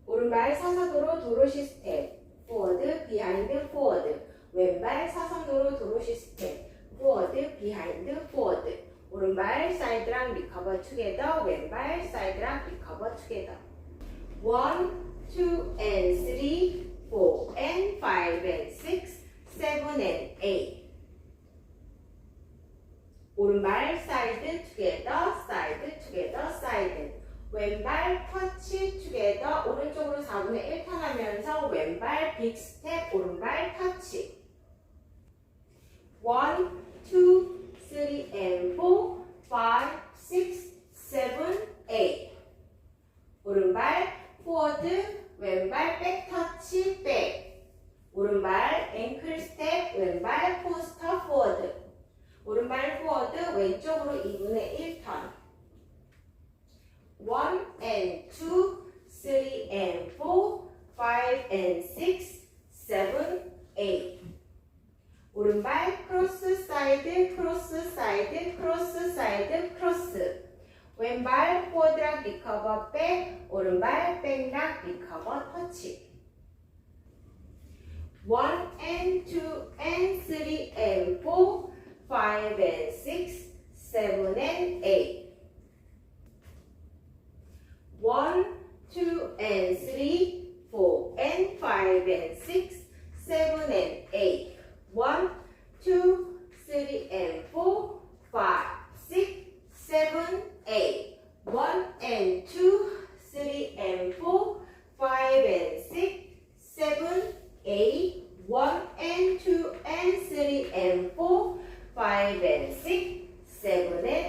오른발 사선으로 도로시 스텝. forward, behind, forward. 왼발 사선으로 도로시 스텝. forward, behind, forward. 오른발 사이드랑 리커버 투게더. 왼발 사이드랑 리커버 투게더. 1, 2 and 3, 4 and 5 and 6, 7 and 8. 오른발 사이드 투게더, 사이드 투게더, 사이드. 왼발 터치 투게더. 오른쪽으로 4분의 1 턴하면서 왼발 빅 스텝, 오른발 터치. 1, 2, 3 and 4, 5, 6, 7, 8. 오른발 포워드, 왼발 백 터치 백. 오른발 앵클 스텝, 왼발 포스터 포워드. 오른발 포워드, 왼쪽으로 2분의 1 턴. 1 and 2, 3 and 4, 5 and 6, 7, 8. 오른발 크로스 사이드, 크로스 사이드, 크로스 사이드, 크로스. 왼발 포워드랑 리커버 백, 오른발 백랑 리커버 터치. 1 and 2 and 3 and 4, 5 and 6, 7 and 8. 1, 2 and 3, 4 and 5 and 6, 7 and 8. 1, 2, 3 and 4, 5, 6, 7, 8. 1 and 2, 3 and 4, 5 and 6, 7, 8. 1 and 2 and 3 and 4, 5 and 6, 7 and